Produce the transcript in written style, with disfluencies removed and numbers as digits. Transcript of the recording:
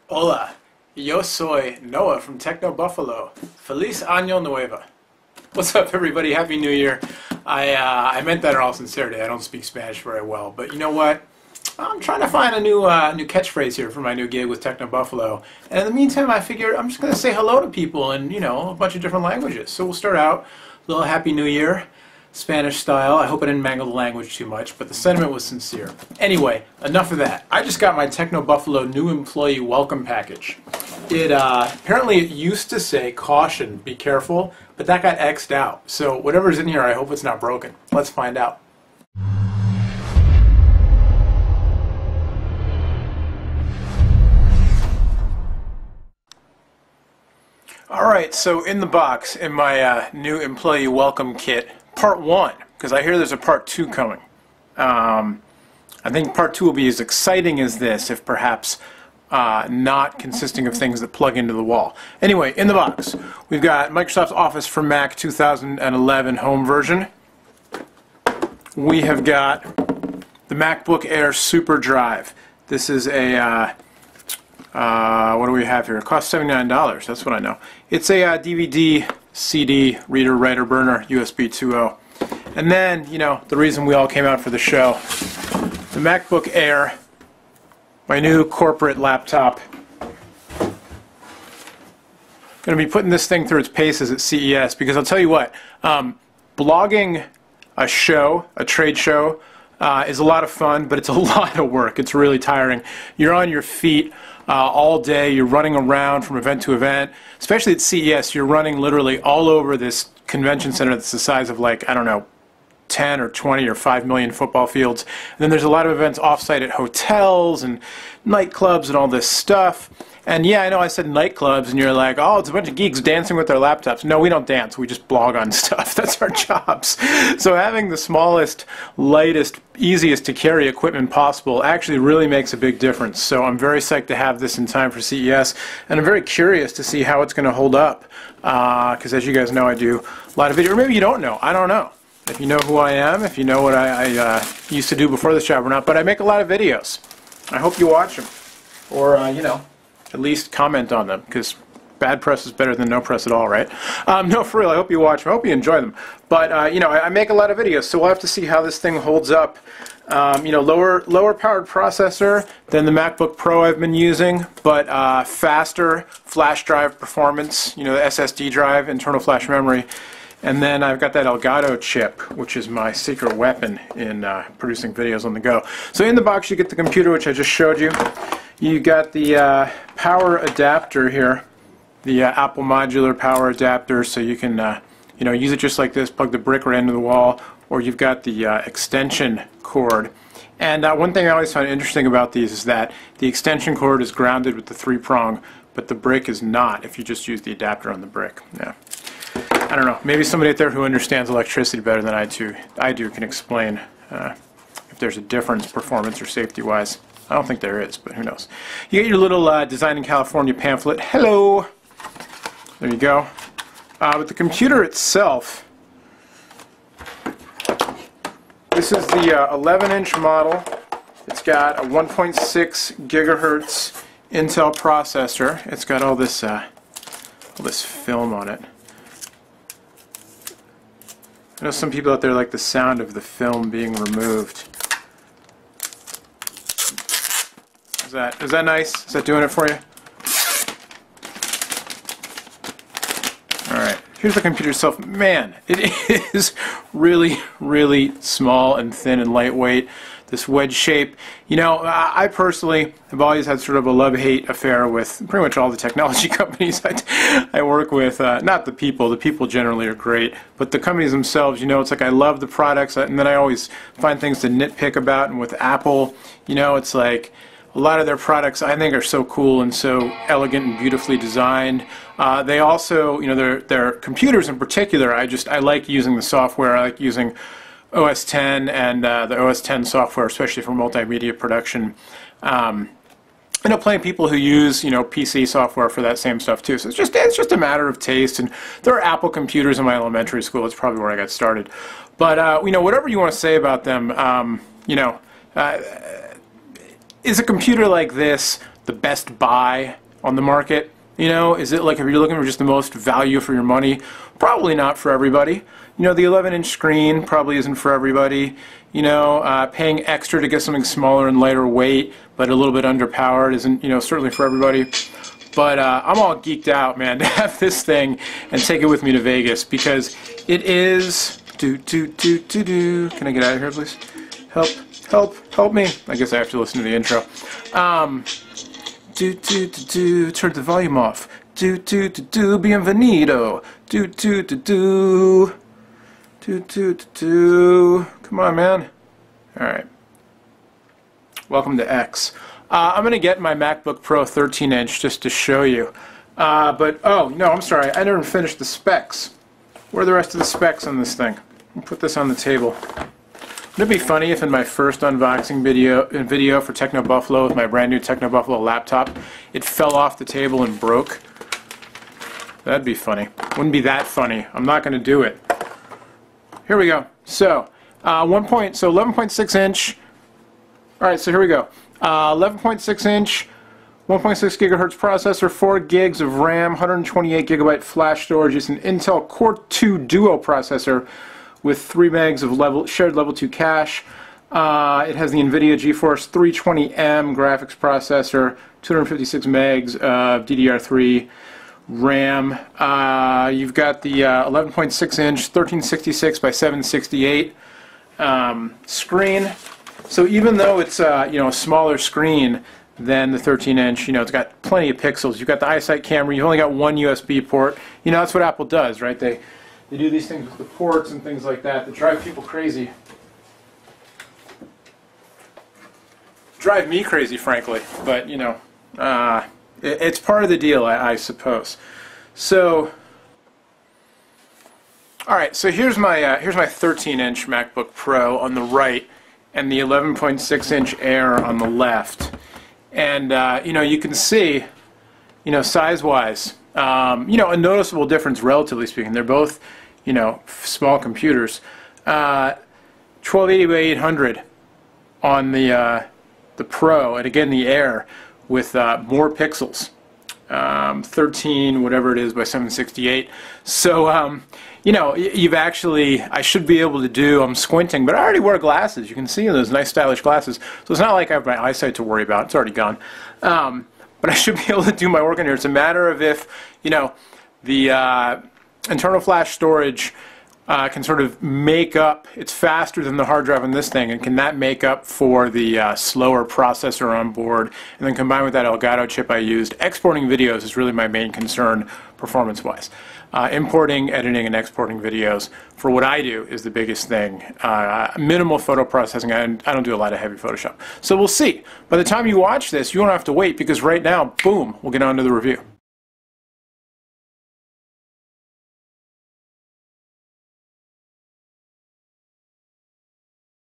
Hola, yo soy Noah from Techno Buffalo. Feliz Año Nuevo. What's up, everybody? Happy New Year. I meant that in all sincerity. I don't speak Spanish very well, but you know what? I'm trying to find a new catchphrase here for my new gig with Techno Buffalo. And in the meantime, I figure I'm just going to say hello to people in, a bunch of different languages. So we'll start out a little Happy New Year, Spanish style. I hope I didn't mangle the language too much, but the sentiment was sincere. Anyway, enough of that. I just got my Techno Buffalo new employee welcome package. It apparently it used to say caution, be careful, but that got X'd out. So whatever's in here, I hope it's not broken. Let's find out. Alright, so in the box, in my new employee welcome kit, part 1, because I hear there's a part 2 coming. I think part 2 will be as exciting as this, if perhaps not consisting of things that plug into the wall. Anyway, in the box, we've got Microsoft Office for Mac 2011 home version. We have got the MacBook Air Super Drive. This is a what do we have here? It costs $79, that's what I know. It's a DVD, CD, reader, writer, burner, USB 2.0. And then, the reason we all came out for the show, the MacBook Air, my new corporate laptop. Going to be putting this thing through its paces at CES, because I'll tell you what, blogging a show, a trade show, is a lot of fun, but it's a lot of work. It's really tiring. You're on your feet all day. You're running around from event to event. Especially at CES, you're running literally all over this convention center that's the size of, like, I don't know, 10 or 20 or 5 million football fields. And then there's a lot of events offsite at hotels and nightclubs and all this stuff. And yeah, I know I said nightclubs, and you're like, oh, it's a bunch of geeks dancing with their laptops. No, we don't dance. We just blog on stuff. That's our jobs. So having the smallest, lightest, easiest to carry equipment possible actually really makes a big difference. So I'm very psyched to have this in time for CES, and I'm very curious to see how it's going to hold up. Because as you guys know, I do a lot of video. Or maybe you don't know. I don't know. If you know who I am, if you know what I used to do before this job or not. But I make a lot of videos. I hope you watch them. Or, at least comment on them, because bad press is better than no press at all, right? No, for real, I hope you watch them. I hope you enjoy them. But, I make a lot of videos, so we'll have to see how this thing holds up. Lower powered processor than the MacBook Pro I've been using, but faster flash drive performance, the SSD drive, internal flash memory. And then I've got that Elgato chip, which is my secret weapon in producing videos on the go. So in the box you get the computer, which I just showed you. You got the power adapter here, the Apple modular power adapter, so you can use it just like this, plug the brick right into the wall, or you've got the extension cord. And one thing I always find interesting about these is that the extension cord is grounded with the 3-prong, but the brick is not if you just use the adapter on the brick. Yeah. I don't know, maybe somebody out there who understands electricity better than I do can explain if there's a difference performance or safety-wise. I don't think there is, but who knows. You get your little Design in California pamphlet. Hello! There you go. With the computer itself, this is the 11-inch model. It's got a 1.6 gigahertz Intel processor. It's got all this film on it. I know some people out there like the sound of the film being removed. Is that nice? Is that doing it for you? Alright, here's the computer itself. Man, it is really, really small and thin and lightweight. This wedge shape. I personally have always had sort of a love-hate affair with pretty much all the technology companies I work with. Not the people generally are great, but the companies themselves, it's like I love the products, and then I always find things to nitpick about. And with Apple, it's like a lot of their products I think are so cool and so elegant and beautifully designed. They also, their computers in particular, I like using the software. I like using OS 10 and the OS 10 software, especially for multimedia production. I know plenty of people who use, PC software for that same stuff too. So it's just a matter of taste. And there are Apple computers in my elementary school. It's probably where I got started. But whatever you want to say about them, is a computer like this the best buy on the market? You know, is it like if you're looking for just the most value for your money? Probably not for everybody. You know, the 11-inch screen probably isn't for everybody. You know, paying extra to get something smaller and lighter weight, but a little bit underpowered isn't, you know, certainly for everybody. But I'm all geeked out, man, to have this thing and take it with me to Vegas, because it is... Can I get out of here, please? Help me. I guess I have to listen to the intro. Turn the volume off. Bienvenido. Come on, man. Alright. Welcome to X. I'm going to get my MacBook Pro 13-inch just to show you. But, oh, no, I'm sorry. I never finished the specs. Where are the rest of the specs on this thing? I'll put this on the table. Wouldn't it be funny if in my first unboxing video for Techno Buffalo with my brand new Techno Buffalo laptop, it fell off the table and broke? That'd be funny. Wouldn't be that funny. I'm not going to do it. Here we go. So, 11.6 inch. Alright, so here we go. 11.6 inch, 1.6 gigahertz processor, 4 gigs of RAM, 128 gigabyte flash storage. It's an Intel Core 2 Duo processor with 3 megs of shared level 2 cache. It has the NVIDIA GeForce 320M graphics processor, 256 megs of DDR3 RAM. You've got the 11.6 inch 1366 by 768 screen. So even though it's you know, a smaller screen than the 13-inch, you know, it's got plenty of pixels. You've got the iSight camera. You've only got one USB port. You know, that's what Apple does, right? They do these things with the ports and things like that drive people crazy. Drive me crazy, frankly. But, you know, it's part of the deal, I suppose. So, all right. So here's my 13-inch MacBook Pro on the right, and the 11.6-inch Air on the left. And, you know, you can see, you know, size-wise, you know, a noticeable difference, relatively speaking. They're both, you know, small computers. 1280 by 800 on the Pro, and again the Air with more pixels. 13, whatever it is, by 768. So, you know, you've actually, I should be able to do, I'm squinting, but I already wear glasses. You can see those nice stylish glasses. So it's not like I have my eyesight to worry about. It's already gone. But I should be able to do my work in here. It's a matter of if, you know, the internal flash storage can sort of make up, it's faster than the hard drive on this thing, and can that make up for the slower processor on board? And then combined with that Elgato chip I used, exporting videos is really my main concern performance-wise. Importing, editing, and exporting videos, for what I do, is the biggest thing. Minimal photo processing. I don't do a lot of heavy Photoshop. So we'll see. By the time you watch this, you won't have to wait, because right now, boom, we'll get on to the review.